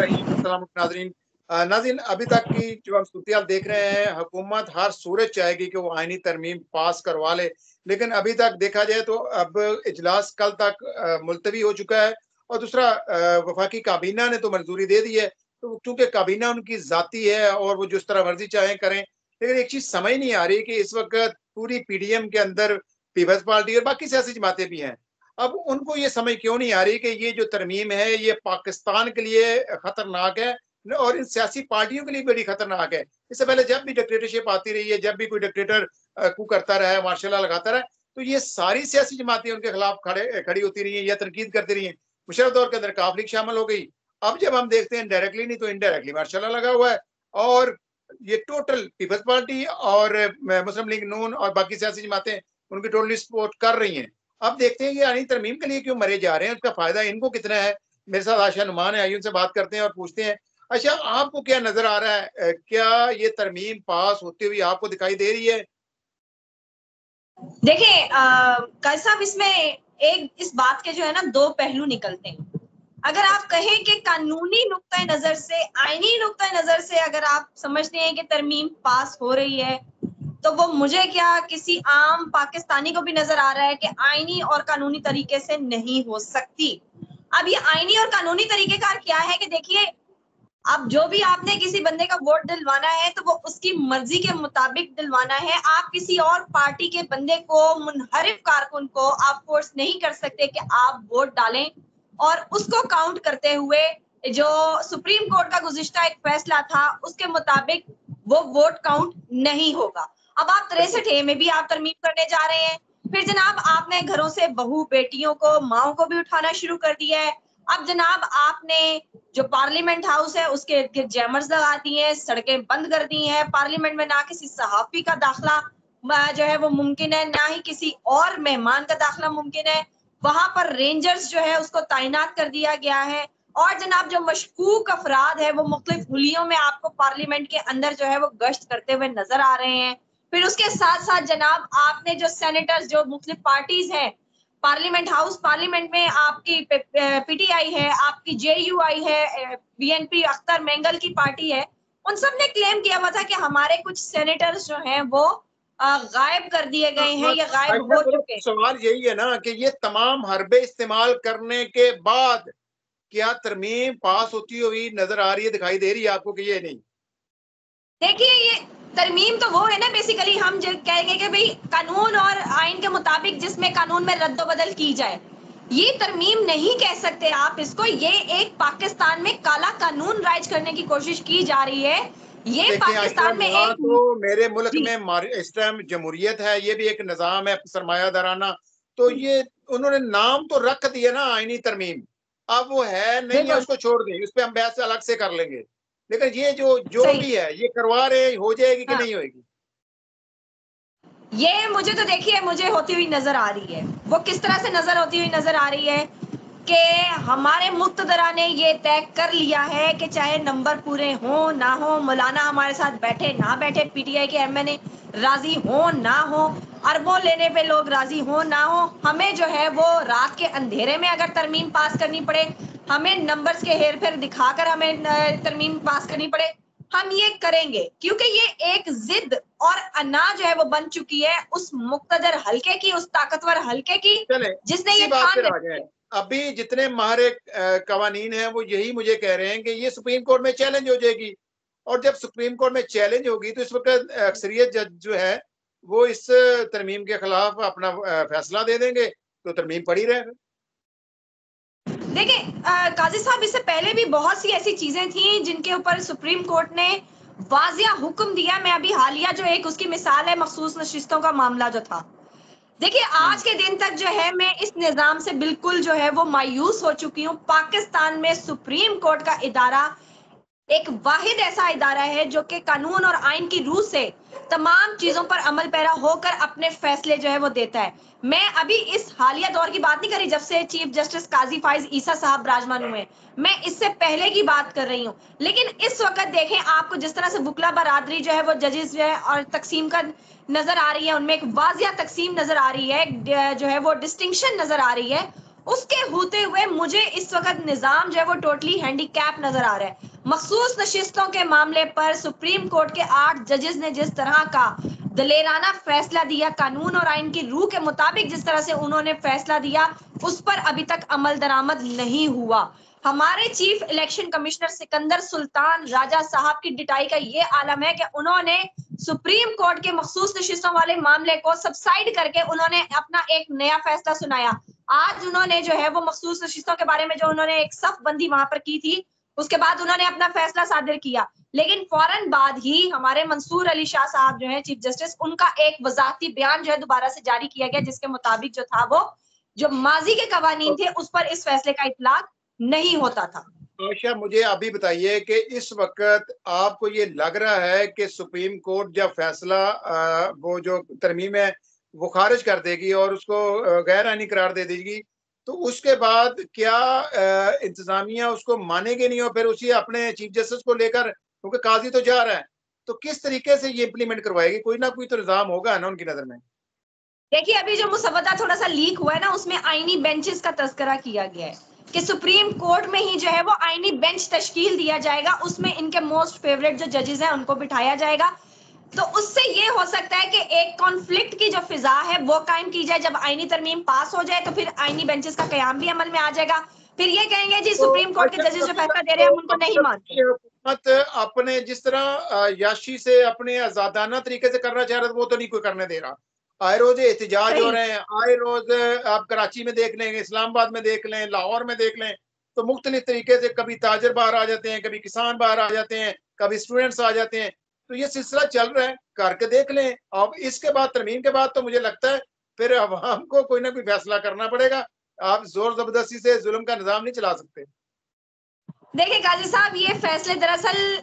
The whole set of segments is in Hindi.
अस्सलाम नाज़रीन। नाज़रीन, अभी तक की जो हम सूरत देख रहे हैं, हुकूमत हर सूरत चाहेगी कि वो आईनी तरमीम पास करवा ले, लेकिन अभी तक देखा जाए तो अब इजलास कल तक मुलतवी हो चुका है। और दूसरा, वफाकी काबीना ने तो मंजूरी दे दी है, तो चूंकि काबीना उनकी जाती है और वो जिस तरह मर्जी चाहें करें, लेकिन एक चीज समझ नहीं आ रही कि इस वक्त पूरी पीडीएम के अंदर पीपल्स पार्टी और बाकी सियासी जमातें भी हैं। अब उनको ये समझ क्यों नहीं आ रही कि ये जो तरमीम है ये पाकिस्तान के लिए खतरनाक है और इन सियासी पार्टियों के लिए बड़ी खतरनाक है। इससे पहले जब भी डिक्टेटरशिप आती रही है, जब भी कोई डिक्टेटर कू करता रहा है, मार्शल लॉ लगाता रहा है, तो ये सारी सियासी जमातें उनके खिलाफ खड़ी होती रही है या तनकीद करती रही है। मुशर्रफ दौर के अंदर काफ लीग शामिल हो गई। अब जब हम देखते हैं डायरेक्टली नहीं तो इनडायरेक्टली मार्शल लॉ लगा हुआ है, और ये टोटल पीपल्स पार्टी और मुस्लिम लीग नून और बाकी सियासी जमातें उनकी टोटली सपोर्ट कर रही हैं। अब देखते हैं कि आईनी तरमीम के लिए क्यों मरे जा रहे हैं, उसका फायदा इनको कितना है। मेरे साथ आशा नुमान है, आइए उनसे बात करते हैं और पूछते हैं। अच्छा, आपको क्या नजर आ रहा है, क्या ये तरमीम पास होती हुई आपको दिखाई दे रही है? देखिए काजी साहब, इसमें एक इस बात के जो है ना दो पहलू निकलते हैं। अगर आप कहें कि कानूनी नुक्ता नजर से, आईनी नुक्ता नजर से अगर आप समझते हैं कि तरमीम पास हो रही है, तो वो मुझे क्या किसी आम पाकिस्तानी को भी नजर आ रहा है कि आईनी और कानूनी तरीके से नहीं हो सकती। अब ये आईनी और कानूनी तरीकेकार क्या है कि देखिए, अब जो भी आपने किसी बंदे का वोट दिलवाना है तो वो उसकी मर्जी के मुताबिक दिलवाना है। आप किसी और पार्टी के बंदे को, मुनहरिफ कारकुन को आप फोर्स नहीं कर सकते कि आप वोट डालें। और उसको काउंट करते हुए जो सुप्रीम कोर्ट का गुज़िश्ता एक फैसला था उसके मुताबिक वो वोट काउंट नहीं होगा। अब आप 63A में भी आप तरमीम करने जा रहे हैं। फिर जनाब आपने घरों से बहू बेटियों को, माओ को भी उठाना शुरू कर दिया है। अब जनाब आपने जो पार्लियामेंट हाउस है उसके इर्द गिर्द जैमर्स लगा दिए हैं, सड़कें बंद कर दी हैं। पार्लियामेंट में ना किसी सहाफी का दाखिला जो है वो मुमकिन है, ना ही किसी और मेहमान का दाखिला मुमकिन है। वहां पर रेंजर्स जो है उसको तैनात कर दिया गया है। और जनाब जो मशकूक अफराद है वो मुख्तलिफ हुलियों में आपको पार्लियामेंट के अंदर जो है वो गश्त करते हुए नजर आ रहे हैं। फिर उसके साथ साथ जनाब आपने जो सेनेटर्स, जो मुख्तलिफ पार्टीज हैं पार्लियामेंट हाउस, पार्लियामेंट में आपकी पीटीआई है, आपकी जेयूआई है, बीएनपी अख्तर मेंगल की पार्टी है, उन सब ने क्लेम किया हुआ था कि हमारे कुछ सेनेटर्स जो हैं वो गायब कर दिए गए हैं या गायब हो चुके हैं। सवाल यही है ना कि ये तमाम हरबे इस्तेमाल करने के बाद क्या तरमीम पास होती हुई नजर आ रही है, दिखाई दे रही है आपको कि ये नहीं? देखिए, ये तरमीम तो वो है ना, बेसिकली हम जो कहेंगे कि भाई कानून और आइन के मुताबिक जिसमें कानून में रद्द-बदल की जाए, ये तरमीम नहीं कह सकते आप इसको। ये एक पाकिस्तान में काला कानून राइज करने की कोशिश की जा रही है। ये देखिए आयशा, पाकिस्तान में वहाँ एक तो मेरे मुल्क जी में इस टाइम जमहूरियत है, ये भी एक निज़ाम है सरमायादाराना। तो ये उन्होंने नाम तो रख दिया ना आईनी तरमीम। अब वो है नहीं है, बिल्कुल उसको छोड़ दें, उस पे हम बहस अलग से कर लेंगे। लेकिन ये जो जो सही। भी है ये करवा रहे, हो जाएगी कि हाँ, नहीं होगी? ये मुझे तो देखिए मुझे होती हुई नजर आ रही है। वो किस तरह से नजर होती हुई नजर आ रही है कि हमारे मुक्तदरा ने ये तय कर लिया है कि चाहे नंबर पूरे हो ना हो, मौलाना हमारे साथ बैठे ना बैठे, पीटीआई के एमएनए राजी हो ना हो, अरबों लेने पे लोग राजी हो ना हो, हमें जो है वो रात के अंधेरे में अगर तरमीम पास करनी पड़े, हमें नंबर्स के हेर फेर दिखाकर हमें तरमीम पास करनी पड़े, हम ये करेंगे। क्योंकि ये एक जिद और अना जो है वो बन चुकी है उस मुक्तदर हल्के की, उस ताकतवर हल्के की, चले जिसने इसी ये बात पे ठान आ जाए। अभी जितने माहर कवानीन हैं वो यही मुझे कह रहे हैं कि ये सुप्रीम कोर्ट में चैलेंज हो जाएगी। और जब सुप्रीम कोर्ट में चैलेंज होगी तो इस वक्त अक्सरियत जज जो है वो इस तरमीम के खिलाफ अपना फैसला दे देंगे, तो तरमीम पड़ी रहेगा। देखिए काजी साहब, इससे पहले भी बहुत सी ऐसी चीजें थी जिनके ऊपर सुप्रीम कोर्ट ने वाजिया हुक्म दिया। मैं अभी हालिया जो एक उसकी मिसाल है मखसूस नशिस्तों का मामला जो था। देखिए आज के दिन तक जो है मैं इस निजाम से बिल्कुल जो है वो मायूस हो चुकी हूँ। पाकिस्तान में सुप्रीम कोर्ट का इदारा एक वाहिद ऐसा इदारा है जो कि कानून और आइन की रूह से तमाम चीजों पर अमल पैरा होकर अपने फैसले जो है वो देता है। मैं अभी इस हालिया दौर की बात नहीं कर रही जब से चीफ जस्टिस काजी फाइज ईसा साहब विराजमान हुए, मैं इससे पहले की बात कर रही हूँ। लेकिन इस वक्त देखें आपको जिस तरह से बुकला बरादरी जो है वो जजेस जो है और तकसीम का नजर आ रही है, उनमें एक वाजिया तकसीम नजर आ रही है, जो है वो डिस्टिंक्शन नजर आ रही है। उसके होते हुए मुझे इस वक्त निजाम जो है वो टोटली हैंडीकैप नजर आ रहा है। मखसूस नशिस्तों के मामले पर सुप्रीम कोर्ट के 8 जजेस ने जिस तरह का दलेराना फैसला दिया, कानून और आइन की रूह के मुताबिक जिस तरह से उन्होंने फैसला दिया, उस पर अभी तक अमल दरामद नहीं हुआ। हमारे chief election commissioner Sikandar Sultan Raja साहब की डिटाई का ये आलम है कि उन्होंने सुप्रीम कोर्ट के मखसूस नशिस्तों वाले मामले को सबसाइड करके उन्होंने अपना एक नया फैसला सुनाया। आज उन्होंने जो है वो मखसूस नशिस्तों के बारे में जो उन्होंने एक सफ बंदी वहां पर की थी, उसके बाद उन्होंने अपना फैसला सादिर किया। लेकिन फौरन बाद ही हमारे मंसूर अली शाह साहब जो है चीफ जस्टिस, उनका एक वजाहती बयान जो है दोबारा से जारी किया गया, जिसके मुताबिक जो था वो जो माजी के कवानीन थे उस पर इस फैसले का इतलाक नहीं होता था। आयशा, मुझे अभी बताइए कि इस वक्त आपको ये लग रहा है कि सुप्रीम कोर्ट जब फैसला वो जो तरमीम है वो खारिज कर देगी और उसको गैर आईनी करार दे देगी, तो उसके बाद क्या इंतजामिया उसको मानेगी नहीं और फिर उसी अपने चीफ जस्टिस को लेकर, क्योंकि काजी तो जा रहा है, तो किस तरीके से ये इम्प्लीमेंट करवाएगी? कोई ना कोई तो निजाम होगा ना उनकी नजर में। देखिए, अभी जो मुसवदा थोड़ा सा लीक हुआ है ना, उसमें आईनी बेंचेस का तस्करा किया गया है कि सुप्रीम कोर्ट में ही जो है वो आईनी बेंच तश्कील दिया जाएगा, उसमें इनके मोस्ट फेवरेट जो जजेस हैं उनको बिठाया जाएगा। तो उससे ये हो सकता है कि एक कॉन्फ्लिक्ट की जो फिजा है वो कायम की जाए। जब आईनी तरमीम पास हो जाए तो फिर आईनी बेंचेस का कयाम भी अमल में आ जाएगा। फिर ये कहेंगे जी तो सुप्रीम कोर्ट के अच्छा, जजेस जो कभी फैसला तक दे रहे तो हैं हम उनको अभी नहीं तक मानते। ये हुकूमत अपने जिस तरह याशी से अपने आजादाना तरीके से करना चाह रहा था वो तो नहीं कोई करने दे रहा। आए रोज एहतजाज हो सही। रहे हैं, आए रोज आप कराची में देख लें, इस्लामाबाद में देख लें, लाहौर में देख लें, तो मुख्तलिफ तरीके से कभी ताजर बाहर आ जाते हैं, कभी किसान बाहर आ जाते हैं, कभी स्टूडेंट्स आ जाते हैं। तो ये सिलसिला चल रहा है, करके देख लें। अब इसके बाद तरमीम के बाद तो मुझे लगता है फिर अवाम को कोई ना कोई फैसला करना पड़ेगा। आप जोर जबरदस्ती से जुल्म का निजाम नहीं चला सकते। देखिए काजी साहब, ये फैसले दरअसल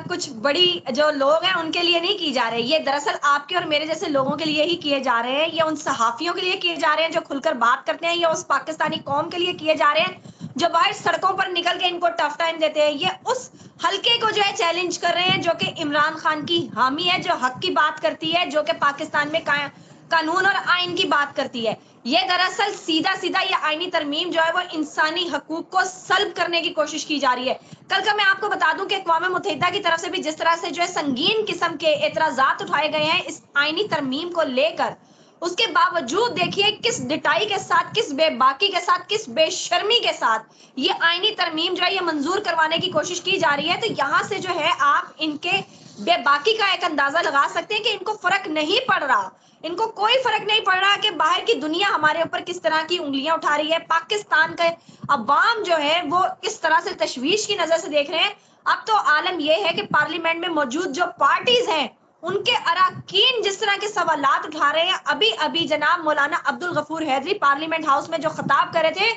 कुछ बड़ी जो लोग हैं उनके लिए नहीं की जा रहे, ये दरअसल आपके और मेरे जैसे लोगों के लिए ही किए जा रहे हैं। ये उन सहाफियों के लिए किए जा रहे हैं जो खुलकर बात करते हैं, या उस पाकिस्तानी कौम के लिए किए जा रहे हैं जो बाहर सड़कों पर निकल के इनको टफ टाइम देते हैं। ये उस हल्के को जो है चैलेंज कर रहे हैं जो कि इमरान खान की हामी है, जो हक की बात करती है, जो कि पाकिस्तान में कानून और आइन की बात करती है। ये दरअसल सीधा सीधा ये आईनी तरमीम जो है वो इंसानी हकूक को सल्ब करने की कोशिश की जा रही है। कल का मैं आपको बता दूं कि अक़वाम मुत्तहिदा की तरफ से भी जिस तरह से जो है संगीन किस्म के एतराजात उठाए गए हैं इस आईनी तरमीम को लेकर, उसके बावजूद देखिए किस डिटाई के साथ, किस बेबाकी के साथ, किस बेशर्मी के साथ ये आईनी तरमीम जो है ये मंजूर करवाने की कोशिश की जा रही है। तो यहां से जो है आप इनके बेबाकी का एक अंदाजा लगा सकते हैं कि इनको फर्क नहीं पड़ रहा, इनको कोई फर्क नहीं पड़ रहा कि बाहर की दुनिया हमारे ऊपर किस तरह की उंगलियां उठा रही है, पाकिस्तान के अवाम जो है वो किस तरह से तशवीश की नजर से देख रहे हैं। अब तो आलम यह है कि पार्लियामेंट में मौजूद जो पार्टीज हैं उनके अरकान जिस तरह के सवालात उठा रहे हैं। अभी अभी जनाब मौलाना अब्दुल गफूर हैदरी पार्लियामेंट हाउस में जो खिताब कर रहे थे,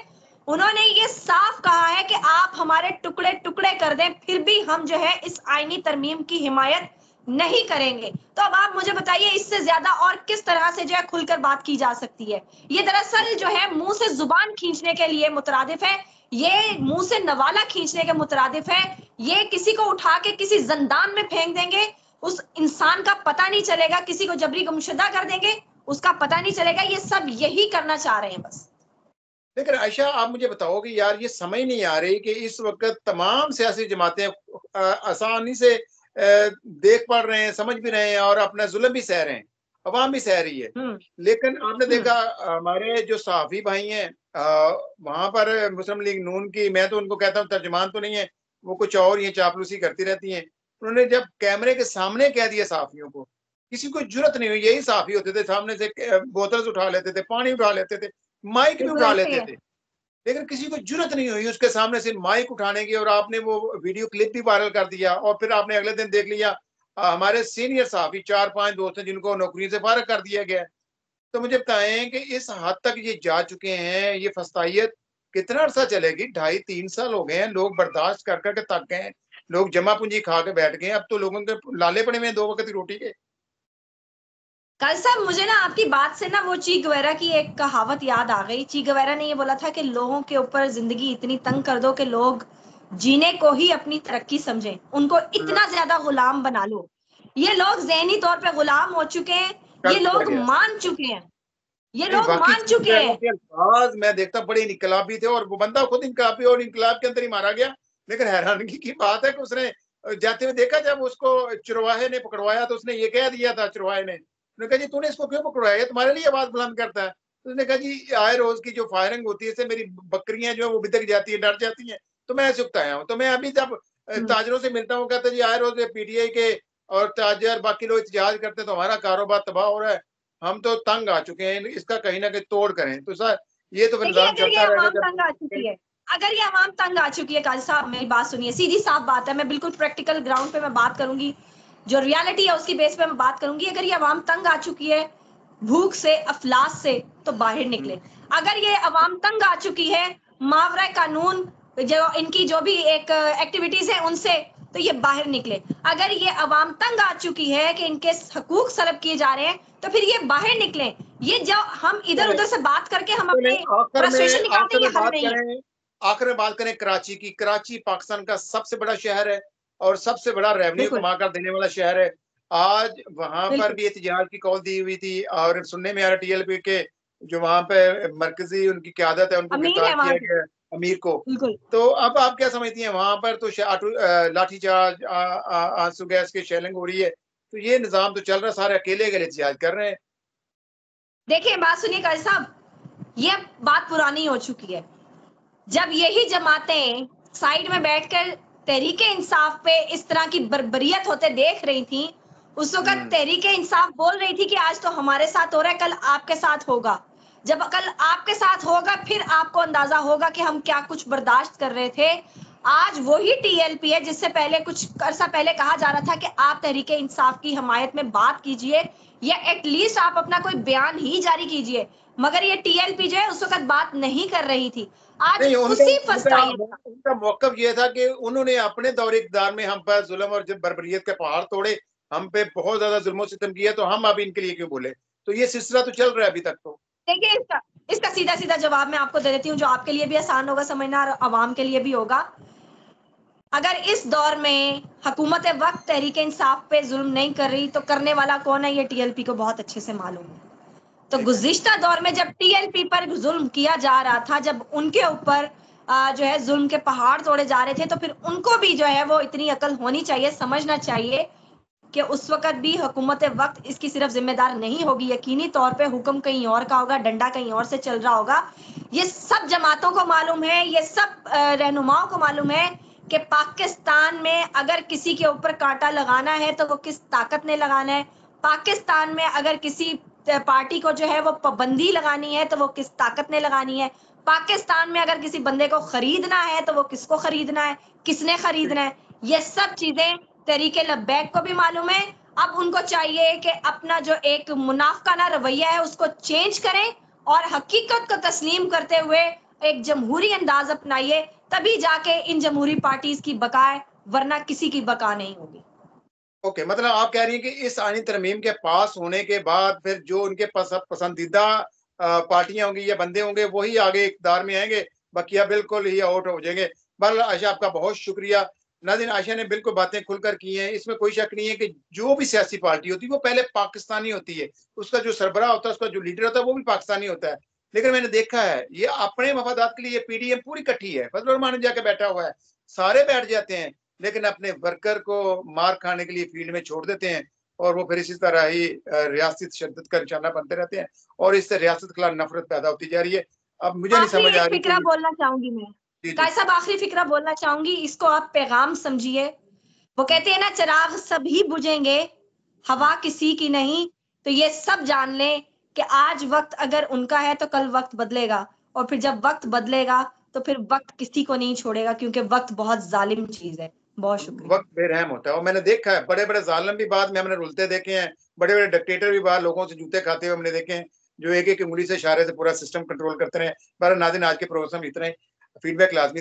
उन्होंने ये साफ कहा है कि आप हमारे टुकड़े टुकड़े कर दें फिर भी हम जो है इस आईनी तरमीम की हिमायत नहीं करेंगे। तो अब आप मुझे बताइए इससे ज्यादा और किस तरह से जो है खुलकर बात की जा सकती है। ये दरअसल जो है मुंह से जुबान खींचने के लिए मुतरादिफ है, ये मुंह से नवाला खींचने के मुतरादिफ है। ये किसी को उठा के किसी जंदान में फेंक देंगे, उस इंसान का पता नहीं चलेगा, किसी को जबरी गुमशुदा कर देंगे, उसका पता नहीं चलेगा। ये सब यही करना चाह रहे हैं बस। लेकिन आयशा, आप मुझे बताओ कि यार ये समझ नहीं आ रही कि इस वक्त तमाम सियासी जमातें आसानी से देख पा रहे हैं, समझ भी रहे हैं और अपना जुल्म भी सह रहे हैं, अवाम भी सह रही है। लेकिन आपने देखा हमारे जो सहाफी भाई हैं वहां पर मुस्लिम लीग नून की, मैं तो उनको कहता हूँ तर्जमान तो नहीं है, वो कुछ और ये चापलूसी करती रहती हैं। उन्होंने जब कैमरे के सामने कह दिया सहाफियों को, किसी को जरूरत नहीं हुई। यही सहाफी होते थे, सामने से बोतल उठा लेते थे, पानी उठा लेते थे, माइक भी बिल्कुल उठा ऐसे ही लेते है। थे, लेकिन किसी को जरूरत नहीं हुई उसके सामने से माइक उठाने की। और आपने वो वीडियो क्लिप भी वायरल कर दिया और फिर आपने अगले दिन देख लिया हमारे सीनियर साहब 4-5 दोस्त हैं जिनको नौकरी से फारग कर दिया गया। तो मुझे बताएं कि इस हद तक ये जा चुके हैं, ये फस्तायत कितना अरसा चलेगी? 2.5-3 साल हो गए हैं, लोग बर्दाश्त कर करके थक गए हैं, लोग जमा पूंजी खा के बैठ गए हैं, अब तो लोगों के लाले पड़े हुए हैं 2 वक्त की रोटी के। कल साहब मुझे ना आपकी बात से ना वो ची गवेरा की एक कहावत याद आ गई। ची गवेरा ने ये बोला था कि लोगों के ऊपर जिंदगी इतनी तंग कर दो कि लोग जीने को ही अपनी तरक्की समझें, उनको इतना ज्यादा गुलाम बना लो। ये लोग ज़हनी तौर पे गुलाम हो चुके हैं, ये कल किया लोग गया। मान चुके हैं। ये नहीं, लोग बाकी मान चुके हैं। के अल्फाज मैं देखता बड़े इनकलाबी थे, और वो बंदा खुद इनकलाबी और इनकलाब के अंदर ही मारा गया। लेकिन हैरानगी की बात है कि उसने जाते हुए देखा, जब उसको चरवाहे ने पकड़वाया तो उसने ये कह दिया था, चरवाहे ने, उसने कहा जी तूने इसको क्यों पकड़वाया, ये तुम्हारे लिए आवाज बुलंद करता है। तो उसने कहा जी आए रोज की जो फायरिंग होती है इससे मेरी बकरियां जो है वो बिदक जाती है, डर जाती हैं, तो मैं ऐसे उकताया हूँ। तो मैं अभी जब ताजरों से मिलता हूँ, कहते जी आए रोज पीटीआई के और ताजर बाकी लोग एहतजाज करते हैं तो हमारा कारोबार तबाह हो रहा है, हम तो तंग आ चुके हैं, इसका कहीं ना कहीं तोड़ करें। तो सर ये तो देखिए, निजाम अगर ये चलता रहेगा अवाम तंग आ चुकी है, अगर ये अवाम तंग आ चुकी है, काजी साहब मेरी बात सुनिए, सीधी साफ बात है, मैं बिल्कुल प्रैक्टिकल ग्राउंड पे मैं बात करूंगी, जो रियलिटी है उसकी बेस पे मैं बात करूंगी। अगर ये अवाम तंग आ चुकी है भूख से, अफलास से, तो बाहर निकले। अगर ये अवाम तंग आ चुकी है मावरा कानून, जो इनकी जो भी एक एक्टिविटीज है उनसे, तो ये बाहर निकले। अगर ये अवाम तंग आ चुकी है कि इनके हकूक सलब किए जा रहे हैं, तो फिर ये बाहर निकले। ये जो हम इधर उधर से बात करके हम चलें, अपने फ्रस्ट्रेशन निकालते हैं, ये हल नहीं है। आखिर में बात करें कराची की। कराची पाकिस्तान का सबसे बड़ा शहर है और सबसे बड़ा रेवेन्यू बिल्कुल कमा कर देने वाला शहर है। आज वहां पर बिल्कुल भी एहतजाज की कॉल दी हुई थी, और सुनने में आ रहा टीएलपी के जो वहां पे मरकजी उनकी क्यादत है उनको अमीर गिरफ्तार है किया वहां के, गया, अमीर को। बिल्कुल। तो अब आप क्या समझती हैं, वहां पर तो लाठीचार्ज, आंसू गैस की शेलिंग हो रही है, तो ये निजाम तो चल रहा है, सारे अकेले अकेले एहतजाज कर रहे हैं। देखिए बात सुनिए काजी साहब, ये बात पुरानी हो चुकी है। जब यही जमातें साइड में बैठकर तहरीके इंसाफ पे इस तरह की बर्बरियत होते देख रही थी, उस वक्त हम्म। तहरीके इंसाफ बोल रही थी कि आज तो हमारे साथ हो रहा है, कल आपके साथ होगा। जब कल आपके साथ होगा फिर आपको अंदाजा होगा कि हम क्या कुछ बर्दाश्त कर रहे थे। आज वही टीएलपी है जिससे पहले कुछ अरसा पहले कहा जा रहा था कि आप तहरीके इंसाफ की हमायत में बात कीजिए, या एटलीस्ट आप अपना कोई बयान ही जारी कीजिए। मगर ये टीएलपी जो है उस वक्त बात नहीं कर रही थी। आज नहीं, उनका उसी फर्स्ट उनका टाइम था। उनका मौकफ ये था कि उन्होंने अपने दौर इक़्तिदार में हम पर जुल्म और जब बर्बरियत के पहाड़ तोड़े, हम पे बहुत ज्यादा जुल्म सितम किया, तो हम अब इनके लिए क्यों बोले। तो ये सिलसिला तो चल रहा है अभी तक तो। देखिए इसका इसका सीधा सीधा जवाब मैं आपको दे देती हूँ, जो आपके लिए भी आसान होगा समझना और अवाम के लिए भी होगा। अगर इस दौर में हुकूमत वक्त तहरीक इंसाफ पे जुल्म नहीं कर रही, तो करने वाला कौन है ये टीएलपी को बहुत अच्छे से मालूम है। तो ठीक है। गुज़िश्ता दौर में जब टीएलपी पर जुल्म किया जा रहा था, जब उनके ऊपर जो है जुल्म के पहाड़ तोड़े जा रहे थे, तो फिर उनको भी जो है वो इतनी अकल होनी चाहिए, समझना चाहिए कि उस वक़्त भी हुकूमत वक़्त इसकी सिर्फ ज़िम्मेदार नहीं होगी। यकीनी तौर पे हुक्म कहीं और का होगा, डंडा कहीं और से चल रहा होगा। ये सब जमातों को मालूम है, ये सब रहनुमाओं को मालूम है कि पाकिस्तान में अगर किसी के ऊपर कांटा लगाना है तो वो किस ताकत ने लगाना है। पाकिस्तान में अगर किसी पार्टी को जो है वो पाबंदी लगानी है तो वो किस ताकत ने लगानी है। पाकिस्तान में अगर किसी बंदे को खरीदना है तो वो किसको खरीदना है, किसने खरीदना है। ये सब चीजें तरीके लब्बैक को भी मालूम है। अब उनको चाहिए कि अपना जो एक मुनाफिकाना रवैया है उसको चेंज करें और हकीकत को तस्लीम करते हुए एक जमहूरी अंदाज अपनाइए, तभी जाके इन जमहूरी पार्टीज की बका है, वरना किसी की बका नहीं होगी। ओके, मतलब आप कह रही हैं कि इस आईनी तरमीम के पास होने के बाद फिर जो उनके पसंदीदा पार्टियां होंगी या बंदे होंगे वही आगे इक़्तिदार में आएंगे, बकिया बिल्कुल ही आउट हो जाएंगे। बहरहाल आयशा, आपका बहुत शुक्रिया। नाज़रीन, आयशा ने बिल्कुल बातें खुलकर की हैं, इसमें कोई शक नहीं है कि जो भी सियासी पार्टी होती है वो पहले पाकिस्तानी होती है, उसका जो सरबराह होता है, उसका जो लीडर होता है वो भी पाकिस्तानी होता है। लेकिन मैंने देखा है ये अपने मफादात के लिए पीडीएम पूरी इकट्ठी है, फजल रहमान जाके बैठा हुआ है, सारे बैठ जाते हैं, लेकिन अपने वर्कर को मार खाने के लिए फील्ड में छोड़ देते हैं, और वो फिर इसी तरह ही रियासती तशद्दुद का निशाना बनते रहते हैं, और इससे रियासत के खिलाफ नफरत पैदा होती जा रही है। अब मुझे नहीं आखिरी समझ आ एक रही फिक्रा कि बोलना चाहूंगी मैं, जी जी। कायद साहब आखिरी फिक्रा बोलना चाहूंगी, इसको आप पैगाम समझिए। वो कहते हैं ना, चिराग सभी बुझेंगे, हवा किसी की नहीं। तो ये सब जान लें कि आज वक्त अगर उनका है तो कल वक्त बदलेगा, और फिर जब वक्त बदलेगा तो फिर वक्त किसी को नहीं छोड़ेगा, क्योंकि वक्त बहुत जालिम चीज है। बहुत शुक्रिया। वक्त बेरहम होता है, और मैंने देखा है बड़े बड़े जालिम भी बाद में हमने रुलते देखे हैं, बड़े बड़े डिक्टेटर भी बाहर लोगों से जूते खाते हुए हमने देखे हैं, जो एक एक उंगली से इशारे से पूरा सिस्टम कंट्रोल करते रहे। पर नाज़रीन, आज के प्रोग्राम में इतना ही। फीडबैक लाजमी